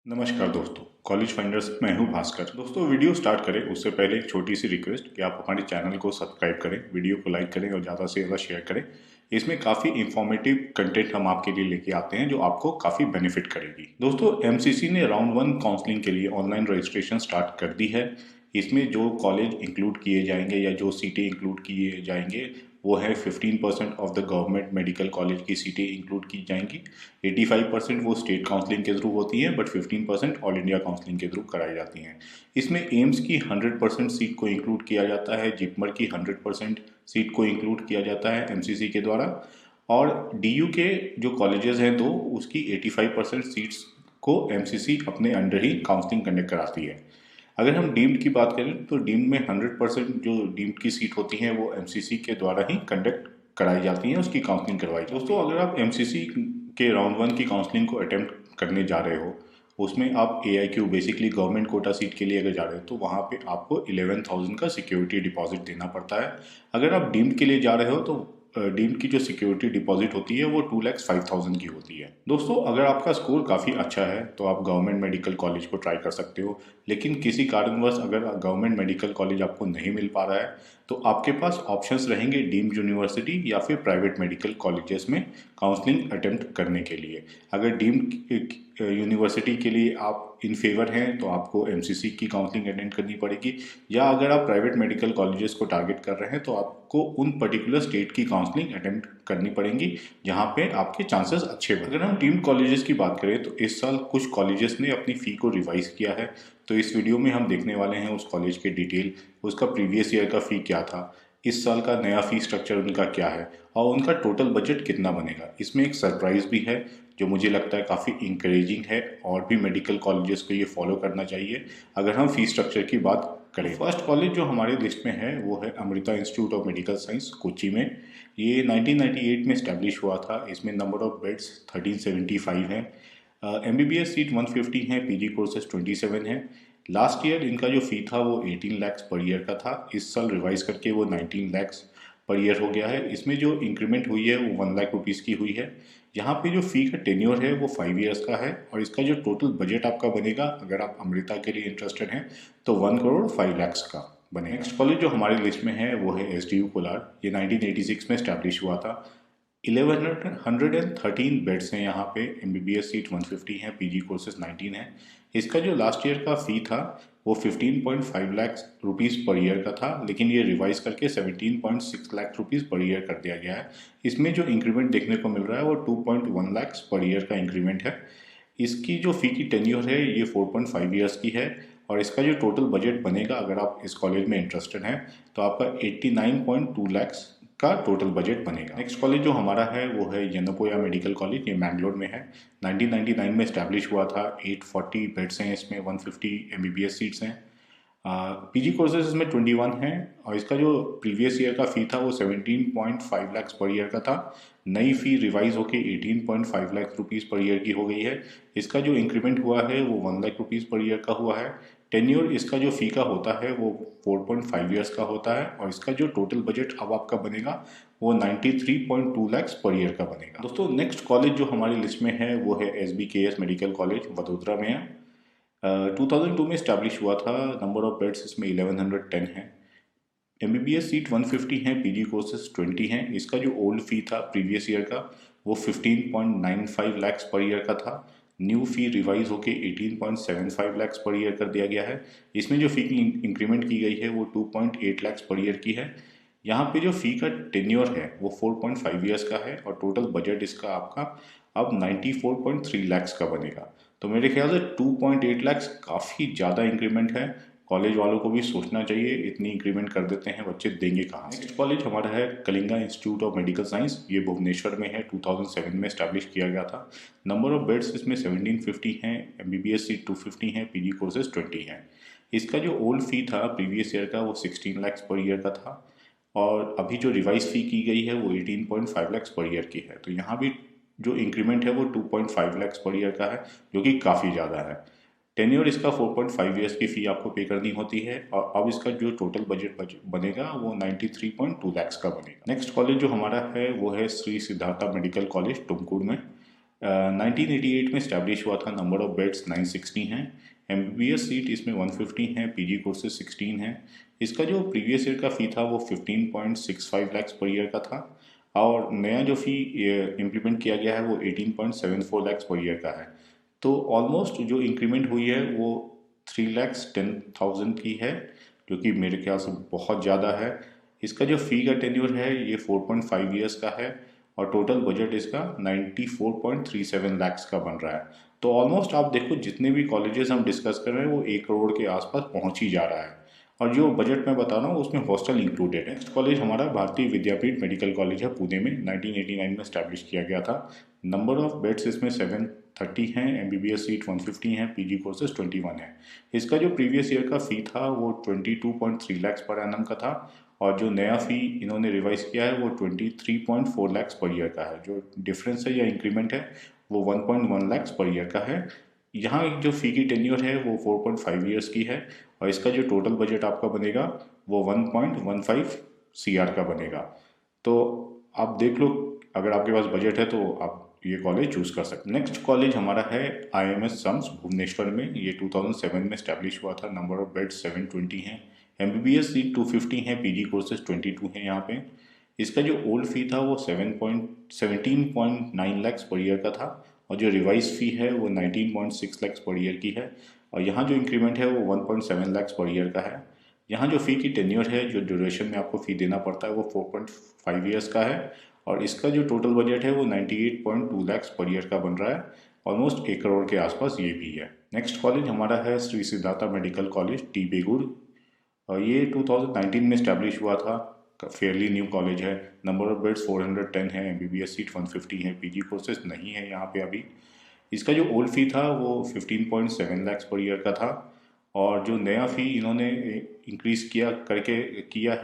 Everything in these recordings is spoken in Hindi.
नमस्कार दोस्तों, कॉलेज फाइंडर्स मैं हूं भास्कर। दोस्तों वीडियो स्टार्ट करें उससे पहले एक छोटी सी रिक्वेस्ट कि आप हमारे चैनल को सब्सक्राइब करें, वीडियो को लाइक करें और ज़्यादा से ज़्यादा शेयर करें। इसमें काफ़ी इंफॉर्मेटिव कंटेंट हम आपके लिए लेके आते हैं जो आपको काफ़ी बेनिफिट करेगी। दोस्तों एमसीसी ने राउंड 1 काउंसलिंग के लिए ऑनलाइन रजिस्ट्रेशन स्टार्ट कर दी है। इसमें जो कॉलेज इंक्लूड किए जाएंगे या जो सीटें इंक्लूड किए जाएंगे वो है 15% of the government medical college की सीटें इंक्लूड की जाएंगी। 85% वो स्टेट काउंसलिंग के थ्रू होती हैं, बट 15% ऑल इंडिया काउंसलिंग के थ्रू कराई जाती हैं। इसमें एम्स की 100% सीट को इंक्लूड किया जाता है, जिपमर की 100% सीट को इंक्लूड किया जाता है एमसीसी के द्वारा, और डीयू के जो कॉलेजेस हैं दो उसकी 85% सीट्स को एमसीसी अपने अंडर ही काउंसलिंग कंडक्ट कराती है। अगर हम डीम्ड की बात करें तो डीम्ड में 100% जो डीम्ड की सीट होती हैं वो एमसीसी के द्वारा ही कंडक्ट कराई जाती हैं, उसकी काउंसलिंग करवाई जाती है। दोस्तों अगर आप एमसीसी के राउंड 1 की काउंसलिंग को अटेम्प्ट करने जा रहे हो, उसमें आप AIQ basically government quota seat के लिए अगर जा रहे हो तो वहाँ पे आपको 11,000 का सिक्योरिटी डिपॉजिट देना पड़ता है। अगर आप डीम्ड के लिए जा रहे हो तो डीम्ड की जो सिक्योरिटी डिपॉजिट होती है वो 2,05,000 की होती है। दोस्तों अगर आपका स्कोर काफ़ी अच्छा है तो आप गवर्नमेंट मेडिकल कॉलेज को ट्राई कर सकते हो, लेकिन किसी कारणवश अगर गवर्नमेंट मेडिकल कॉलेज आपको नहीं मिल पा रहा है तो आपके पास ऑप्शंस रहेंगे डीम्ड यूनिवर्सिटी या फिर प्राइवेट मेडिकल कॉलेजेस में काउंसलिंग अटेम्प्ट करने के लिए। अगर डीम्ड यूनिवर्सिटी के लिए आप इन फेवर हैं तो आपको एमसीसी की काउंसलिंग अटेंड करनी पड़ेगी, या अगर आप प्राइवेट मेडिकल कॉलेजेस को टारगेट कर रहे हैं तो आपको उन पर्टिकुलर स्टेट की काउंसलिंग अटेम्प्ट करनी पड़ेगी जहां पे आपके चांसेस अच्छे बने। अगर हम डीम्ड कॉलेजेस की बात करें तो इस साल कुछ कॉलेजेस ने अपनी फ़ी को रिवाइज किया है, तो इस वीडियो में हम देखने वाले हैं उस कॉलेज के डिटेल, उसका प्रीवियस ईयर का फ़ी क्या था, इस साल का नया फ़ी स्ट्रक्चर उनका क्या है और उनका टोटल बजट कितना बनेगा। इसमें एक सरप्राइज़ भी है जो मुझे लगता है काफ़ी इंकरेजिंग है और भी मेडिकल कॉलेजेस को ये फॉलो करना चाहिए अगर हम फ़ी स्ट्रक्चर की बात करें। फर्स्ट कॉलेज जो हमारे लिस्ट में है वो है Amrita institute of medical science Kochi में। ये 1998 में इस्टेब्लिश हुआ था। इसमें नंबर ऑफ बेड्स 1375 हैं। MBBS सीट 150 हैं, PG कोर्सेज 27 हैं। लास्ट ईयर इनका जो फ़ी था वो 18 लैक्स पर ईयर का था, इस साल रिवाइज करके वो 19 लैक्स पर ईयर हो गया है। इसमें जो इंक्रीमेंट हुई है वो 1 लाख रुपीज़ की हुई है। यहाँ पे जो फ़ी का टेन्योर है वो 5 ईयर्स का है, और इसका जो टोटल बजट आपका बनेगा अगर आप अमृता के लिए इंटरेस्टेड हैं तो 1 करोड़ 5 लैक्स का बनेगा। नेक्स्ट कॉलेज जो हमारी लिस्ट में है वो है SDU कोलार। ये 1986 में इस्टेब्लिश हुआ था। 1113 बेड्स हैं यहाँ पे। MBBS सीट 150 हैं, PG कोर्सेज 19 हैं। इसका जो लास्ट ईयर का फ़ी था वो 15.5 लाख रुपीज़ पर ईयर का था, लेकिन ये रिवाइज करके 17.6 लाख रुपीज़ पर ईयर कर दिया गया है। इसमें जो इंक्रीमेंट देखने को मिल रहा है वो 2.1 लाख पर ईयर का इंक्रीमेंट है। इसकी जो फ़ी की टेन्योर है ये 4.5 ईयर्स की है, और इसका जो टोटल बजट बनेगा अगर आप इस कॉलेज में इंटरेस्टेड हैं तो आपका 89.2 लैक्स का टोटल बजट बनेगा। नेक्स्ट कॉलेज जो हमारा है वो है यन्नपोया मेडिकल कॉलेज। ये मैंगलोर में है। 1999 में इस्टेब्लिश हुआ था। 840 बेड्स हैं इसमें, 150 MBBS सीट्स हैं। PG कोर्सेज इसमें 21 हैं, और इसका जो प्रीवियस ईयर का फ़ी था वो 17.5 लाख पर ईयर का था। नई फ़ी रिवाइज होकर 18.5 लाख रुपीज़ पर ईयर की हो गई है। इसका जो इंक्रीमेंट हुआ है वो 1 लाख रुपीज़ पर ईयर का हुआ है। टेन्योर इसका जो फ़ी का होता है वो 4.5 ईयर्स का होता है, और इसका जो टोटल बजट अब आपका बनेगा वो 93.2 लाख पर ईयर का बनेगा। दोस्तों नेक्स्ट कॉलेज जो हमारी लिस्ट में है वो है SBKS मेडिकल कॉलेज, वडोदरा में है। 2002 में इस्टेब्लिश हुआ था। नंबर ऑफ बेड्स इसमें 1110 हैं। MBBS सीट 150 हैं, PG कोर्सेज 20 हैं। इसका जो ओल्ड फ़ी था प्रीवियस ईयर का वो 15.95 लाख पर ईयर का था। न्यू फ़ी रिवाइज होके 18.75 लाख पर ईयर कर दिया गया है। इसमें जो फ़ी की इंक्रीमेंट की गई है वो 2.8 लाख पर ईयर की है। यहाँ पे जो फ़ी का टेन्योर है वो 4.5 ईयर्स का है, और टोटल बजट इसका आपका अब 94.3 लाख का बनेगा। तो मेरे ख्याल से 2.8 लाख काफ़ी ज़्यादा इंक्रीमेंट है। कॉलेज वालों को भी सोचना चाहिए, इतनी इंक्रीमेंट कर देते हैं बच्चे देंगे कहाँ से। नेक्स्ट कॉलेज हमारा है Kalinga institute of medical science. ये भुवनेश्वर में है। 2007 में इस्टेब्लिश किया गया था। नंबर ऑफ बेड्स इसमें 1750 हैं। MBBS सीट 250 हैं, PG कोर्सेज 20 हैं। इसका जो ओल्ड फ़ी था प्रीवियस ईयर का वो 16 लाख पर ईयर का था, और अभी जो रिवाइज फ़ी की गई है वो 18.5 लाख पर ईयर की है। तो यहाँ भी जो इंक्रीमेंट है वो 2.5 लाख पर ईयर का है, जो कि काफ़ी ज़्यादा है। टेन्योर इसका 4.5 ईयर्स की फ़ी आपको पे करनी होती है, और अब इसका जो टोटल बजट बनेगा वो 93.2 लाख का बनेगा। नेक्स्ट कॉलेज जो हमारा है वो है श्री सिद्धार्था मेडिकल कॉलेज, तुमकुर में। 1988 में स्टैब्लिश हुआ था। नंबर ऑफ बेड्स 960 हैं। MBBS सीट इसमें 150 हैं। PG कोर्सेज 16 हैं। इसका जो प्रीवियस ईयर का फ़ी था वो 15.65 लाख पर ईयर का था और नया जो फ़ी इम्प्लीमेंट किया गया है वो 18.74 लाख पर ईयर का है। तो ऑलमोस्ट जो इंक्रीमेंट हुई है वो 3,10,000 की है, जो कि मेरे ख्याल से बहुत ज़्यादा है। इसका जो फ़ी का टेन्योर है ये 4.5 ईयर्स का है और टोटल बजट इसका 94.37 लाख का बन रहा है। तो ऑलमोस्ट आप देखो जितने भी कॉलेजेस हम डिस्कस कर रहे हैं वो 1 करोड़ के आसपास पहुंच ही जा रहा है और जो बजट मैं बता रहा हूँ उसमें हॉस्टल इंक्लूडेड है। नेक्स्ट कॉलेज हमारा भारतीय विद्यापीठ मेडिकल कॉलेज है, पुणे में 1989 में स्टैब्लिश किया गया था। नंबर ऑफ बेड्स इसमें 730 हैं। MBBS सीट 150 हैं। PG कोर्सेज 21 है। इसका जो प्रीवियस ईयर का फ़ी था वो 22.3 लाख पर एनम का था और जो नया फ़ी इन्होंने रिवाइज किया है वो 23.4 लाख पर ईयर का है। जो डिफरेंस है या इंक्रीमेंट है वो 1.1 लाख पर ईयर का है। यहाँ जो फ़ी की टेन्योर है वो 4.5 ईयर्स की है और इसका जो टोटल बजट आपका बनेगा वो 1.15 CR का बनेगा। तो आप देख लो, अगर आपके पास बजट है तो आप ये कॉलेज चूज़ कर सकते हैं। नेक्स्ट कॉलेज हमारा है IMS सम्स भुवनेश्वर में। ये 2007 में स्टैब्लिश हुआ था। नंबर ऑफ बेड्स 720 हैं। MBBS सीट 250 हैं। PG कोर्सेज 22 हैं यहाँ पे। इसका जो ओल्ड फ़ी था वो 17.9 लाख पर ईयर का था और जो रिवाइज फ़ी है वो 19.6 लाख पर ईयर की है और यहाँ जो इंक्रीमेंट है वो 1.7 लाख पर ईयर का है। यहाँ जो फ़ी की टेन्योर है, जो ड्यूरेशन में आपको फ़ी देना पड़ता है वो 4.5 ईयर्स का है और इसका जो टोटल बजट है वो 98.2 लाख पर ईयर का बन रहा है। ऑलमोस्ट 1 करोड़ के आसपास ये भी है। नेक्स्ट कॉलेज हमारा है Shri Siddhartha medical college, T Begur. ये 2019 में स्टैब्लिश हुआ था। फेयरली न्यू कॉलेज है। नंबर ऑफ बेड्स 410 है। MBBS सीट 150 है। PG कोर्सेज नहीं है यहाँ पे अभी। इसका जो ओल्ड फ़ी था वो 15.7 लाख पर ईयर का था और जो नया फ़ी इन्होंने इंक्रीज़ किया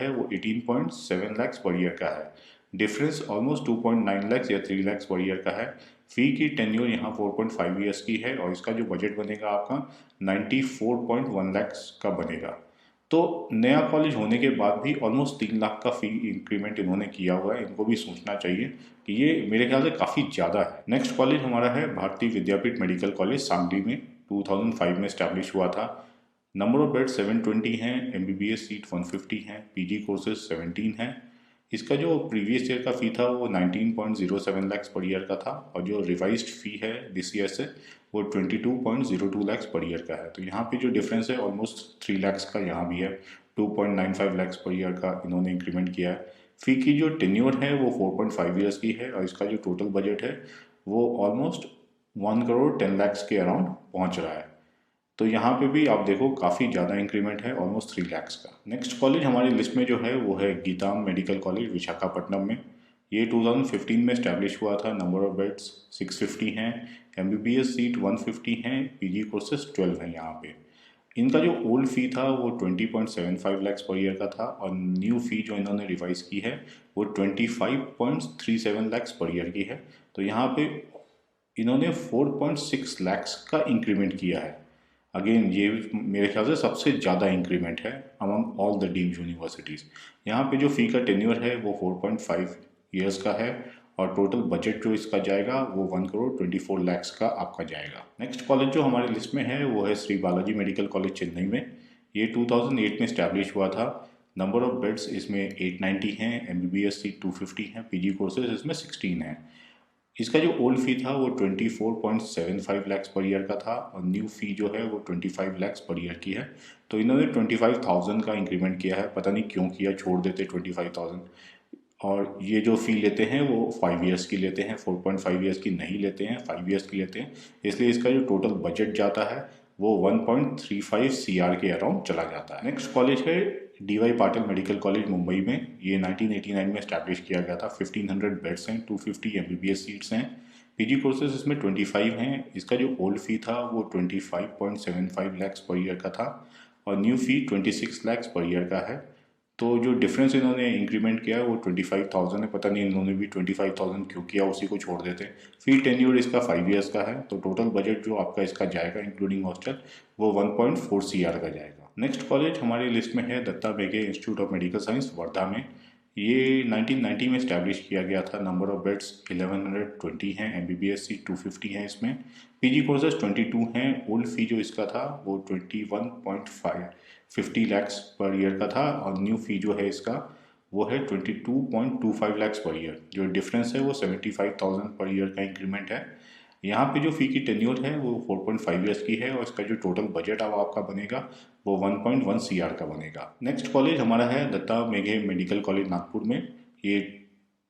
है वो 18.7 लाख पर ईयर का है। डिफरेंस ऑलमोस्ट 2.9 लाख या 3 लाख पर ईयर का है। फ़ी की टेन्योर यहाँ 4.5 ईयर्स की है और इसका जो बजट बनेगा आपका 94.1 लाख का बनेगा। तो नया कॉलेज होने के बाद भी ऑलमोस्ट 3 लाख का फ़ी इंक्रीमेंट इन्होंने किया हुआ है। इनको भी सोचना चाहिए कि ये मेरे ख्याल से काफ़ी ज़्यादा है। नेक्स्ट कॉलेज हमारा है भारतीय विद्यापीठ मेडिकल कॉलेज सांगली में। 2005 में स्टैब्लिश हुआ था। नंबर ऑफ बेड 720 हैं। MBBS सीट 150 हैं। PG कोर्सेज 17 हैं। इसका जो प्रीवियस ईयर का फ़ी था वो 19.07 लाख पर ईयर का था और जो रिवाइज्ड फ़ी है दिस ईयर से वो 22.02 लाख पर ईयर का है। तो यहाँ पे जो डिफरेंस है ऑलमोस्ट 3 लाख का यहाँ भी है। 2.95 लाख पर ईयर का इन्होंने इंक्रीमेंट किया है। फ़ी की जो टेन्योर है वो 4.5 ईयर्स की है और इसका जो टोटल बजट है वो ऑलमोस्ट 1 करोड़ 10 लाख के अराउंड पहुँच रहा है। तो यहाँ पे भी आप देखो काफ़ी ज़्यादा इंक्रीमेंट है, ऑलमोस्ट 3 लाख का। नेक्स्ट कॉलेज हमारी लिस्ट में जो है वो है गीताम मेडिकल कॉलेज विशाखापट्टनम में। ये 2015 में स्टैब्लिश हुआ था। नंबर ऑफ बेड्स 650 हैं। MBBS सीट 150 हैं। PG कोर्सेज 12 हैं यहाँ पे। इनका जो ओल्ड फ़ी था वो 20.75 लाख पर ईयर का था और न्यू फ़ी जो इन्होंने रिवाइज की है वो 25.37 लाख पर ईयर की है। तो यहाँ पे इन्होंने 4.6 लाख का इंक्रीमेंट किया है। अगेन ये मेरे ख्याल से सबसे ज़्यादा इंक्रीमेंट है among all the deemed universities. यहाँ पे जो फ़ी का टेन्योर है वो 4.5 ईयर्स का है और टोटल बजट जो इसका जाएगा वो 1 करोड़ 24 लाख का आपका जाएगा। नेक्स्ट कॉलेज जो हमारी लिस्ट में है वो है श्री बालाजी मेडिकल कॉलेज चेन्नई में। ये 2008 में स्टैब्लिश हुआ था। नंबर ऑफ बेड्स इसमें 890 हैं। MBBS सीट 250 हैं। PG कोर्सेज इसमें 16 हैं। इसका जो ओल्ड फ़ी था वो 24.75 लाख पर ईयर का था और न्यू फ़ी जो है वो 25 लाख पर ईयर की है। तो इन्होंने 25,000 का इंक्रीमेंट किया है। पता नहीं क्यों किया, छोड़ देते 25,000। और ये जो फ़ी लेते हैं वो 5 ईयर्स की लेते हैं, 4.5 ईयर्स की नहीं लेते हैं, 5 ईयर्स की लेते हैं। इसलिए इसका जो टोटल बजट जाता है वो 1.35 CR के अराउंड चला जाता है। नेक्स्ट कॉलेज है DY Patil medical college Mumbai में। ये 1989 में स्टैब्लिश किया गया था। 1500 बेड्स हैं। 250 MBBS सीट्स हैं। PG कोर्सेज इसमें 25 हैं। इसका जो ओल्ड फ़ी था वो 25.75 लाख पर ईयर का था और न्यू फ़ी 26 लाख पर ईयर का है। तो जो डिफरेंस इन्होंने इंक्रीमेंट किया है वो 25,000 है। पता नहीं इन्होंने भी 25,000 क्यों किया, उसी को छोड़ देते। फी टेन्योर इसका 5 ईयर्स का है। तो टोटल बजट जो आपका इसका जाएगा इंक्लूडिंग हॉस्टल वो 1.4 CR का जाएगा। नेक्स्ट कॉलेज हमारी लिस्ट में है दत्ता बेगे institute of medical science Wardha में। ये 1990 में इस्टेब्लिश किया गया था। नंबर ऑफ बेड्स 1120 हैं। MBBS सीट 250 हैं इसमें। PG कोर्सेज 22 हैं। ओल्ड फी जो इसका था वो 21.50 लैक्स पर ईयर का था और न्यू फी जो है इसका वो है 22.25 लैक्स पर ईयर। जो डिफरेंस है वो 75,000 पर ईयर का इंक्रीमेंट है। यहाँ पे जो फ़ी की टेन्योर है वो 4.5 ईयर्स की है और इसका जो टोटल बजट अब आपका बनेगा वो 1.1 CR का बनेगा। नेक्स्ट कॉलेज हमारा है दत्ता मेघे मेडिकल कॉलेज नागपुर में। ये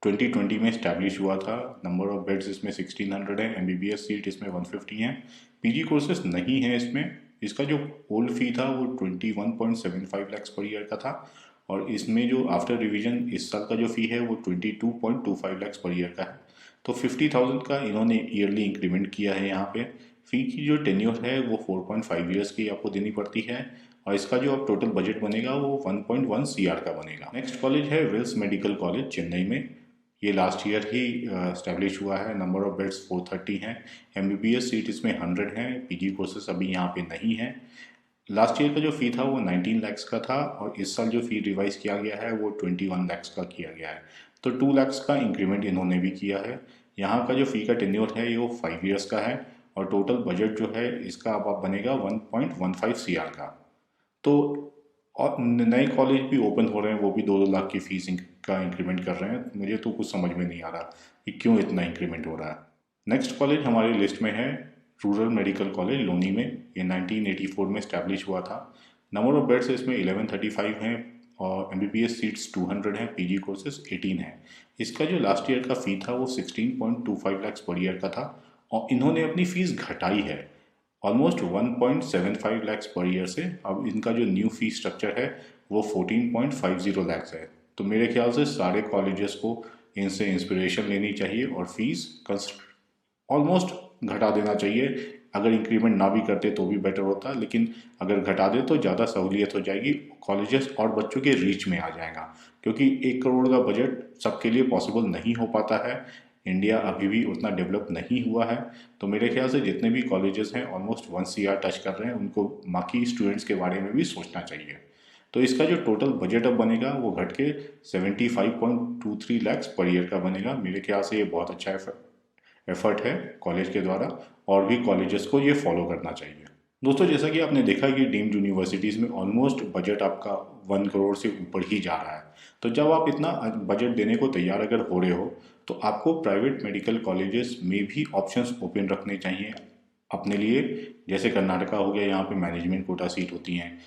2020 में इस्टेब्लिश हुआ था। नंबर ऑफ बेड्स इसमें 1600 है। MBBS सीट इसमें 150 हैं। PG कोर्सेज नहीं है इसमें। इसका जो ओल्ड फी था वो 21.75 लैक्स पर ईयर का था और इसमें जो आफ्टर रिवीजन इस साल का जो फ़ी है वो 22.25 लैक्स पर ईयर का है। तो 50,000 का इन्होंने ईयरली इंक्रीमेंट किया है। यहाँ पे फ़ी की जो टेन्योर है वो 4.5 ईयर्स की आपको देनी पड़ती है और इसका जो अब टोटल बजट बनेगा वो 1.1 CR का बनेगा। नेक्स्ट कॉलेज है विल्स मेडिकल कॉलेज चेन्नई में। ये लास्ट ईयर ही इस्टेब्लिश हुआ है। नंबर ऑफ बेड्स 430 हैं। MBBS सीट इसमें 100 हैं। PG कोर्सेस अभी यहाँ पे नहीं है। लास्ट ईयर का जो फ़ी था वो 19 लैक्स का था और इस साल जो फ़ी रिवाइज किया गया है वो 21 लैक्स का किया गया है। तो 2 लैक्स का इंक्रीमेंट इन्होंने भी किया है। यहाँ का जो फ़ी का टेन्योर है ये वो 5 ईयर्स का है और टोटल बजट जो है इसका अब बनेगा 1.15 CR का। तो और नए कॉलेज भी ओपन हो रहे हैं, वो भी 2-2 लाख की फ़ीस का इंक्रीमेंट कर रहे हैं। मुझे तो कुछ समझ में नहीं आ रहा कि क्यों इतना इंक्रीमेंट हो रहा है। नेक्स्ट कॉलेज हमारी लिस्ट में है रूरल मेडिकल कॉलेज लोनी में। ये 1984 में इस्टेब्लिश हुआ था। नंबर ऑफ बेड्स इसमें 1135 हैं और MBBS सीट्स 200 हैं। PG कोर्सेज 18 हैं। इसका जो लास्ट ईयर का फ़ी था वो 16.25 लैक्स पर ईयर का था और इन्होंने अपनी फ़ीस घटाई है ऑलमोस्ट 1.75 लैक्स पर ईयर से। अब इनका जो न्यू फी स्ट्रक्चर है वो 14.50 लैक्स है। तो मेरे ख्याल से सारे कॉलेजेस को इनसे इंस्पिरेशन लेनी चाहिए और फीस ऑलमोस्ट घटा देना चाहिए। अगर इंक्रीमेंट ना भी करते तो भी बेटर होता, लेकिन अगर घटा दे तो ज़्यादा सहूलियत हो जाएगी। कॉलेजेस और बच्चों के रीच में आ जाएगा क्योंकि 1 करोड़ का बजट सबके लिए पॉसिबल नहीं हो पाता है। इंडिया अभी भी उतना डेवलप नहीं हुआ है। तो मेरे ख्याल से जितने भी कॉलेजेस हैं ऑलमोस्ट 1 CR टच कर रहे हैं, उनको बाकी स्टूडेंट्स के बारे में भी सोचना चाहिए। तो इसका जो टोटल बजट अब बनेगा वो घट के 75.23 लैक्स पर ईयर का बनेगा। मेरे ख्याल से ये बहुत अच्छा एफर्ट है कॉलेज के द्वारा और भी कॉलेजेस को ये फॉलो करना चाहिए। दोस्तों, जैसा कि आपने देखा कि डीम्ड यूनिवर्सिटीज़ में ऑलमोस्ट बजट आपका 1 करोड़ से ऊपर ही जा रहा है। तो जब आप इतना बजट देने को तैयार अगर हो रहे हो तो आपको प्राइवेट मेडिकल कॉलेजेस में भी ऑप्शंस ओपन रखने चाहिए अपने लिए। जैसे कर्नाटका हो गया, यहाँ पे मैनेजमेंट कोटा सीट होती हैं।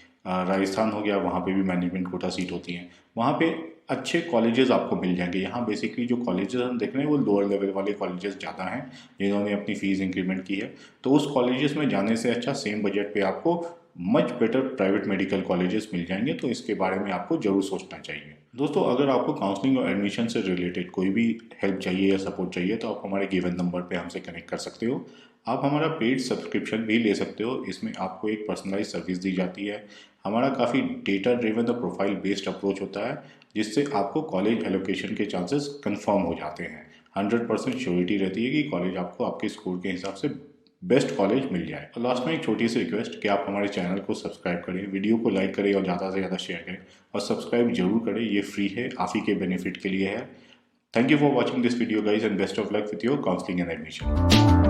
राजस्थान हो गया, वहाँ पे भी मैनेजमेंट कोटा सीट होती हैं। वहाँ पे अच्छे कॉलेजेस आपको मिल जाएंगे। यहाँ बेसिकली जो कॉलेजेस हम देख रहे हैं वो लोअर लेवल वाले कॉलेजेस ज़्यादा हैं जिन्होंने अपनी फ़ीस इंक्रीमेंट की है। तो उस कॉलेजेस में जाने से अच्छा सेम बजट पे आपको much better private medical colleges मिल जाएंगे। तो इसके बारे में आपको ज़रूर सोचना चाहिए। दोस्तों, अगर आपको काउंसलिंग और एडमिशन से रिलेटेड कोई भी हेल्प चाहिए या सपोर्ट चाहिए तो आप हमारे गिवन नंबर पे हमसे कनेक्ट कर सकते हो। आप हमारा पेड सब्सक्रिप्शन भी ले सकते हो। इसमें आपको एक पर्सनलाइज सर्विस दी जाती है। हमारा काफ़ी डेटा ड्रिवन और प्रोफाइल बेस्ड अप्रोच होता है जिससे आपको कॉलेज एलोकेशन के चांसेस कंफर्म हो जाते हैं। 100% श्योरिटी रहती है कि कॉलेज आपको आपके स्कोर के हिसाब से बेस्ट कॉलेज मिल जाए। और लास्ट में एक छोटी सी रिक्वेस्ट कि आप हमारे चैनल को सब्सक्राइब करें, वीडियो को लाइक करें और ज़्यादा से ज़्यादा शेयर करें और सब्सक्राइब जरूर करें। ये फ्री है, आप ही के बेनिफिट के लिए है। Thank you for watching this video guys and best of luck with your counselling and admission.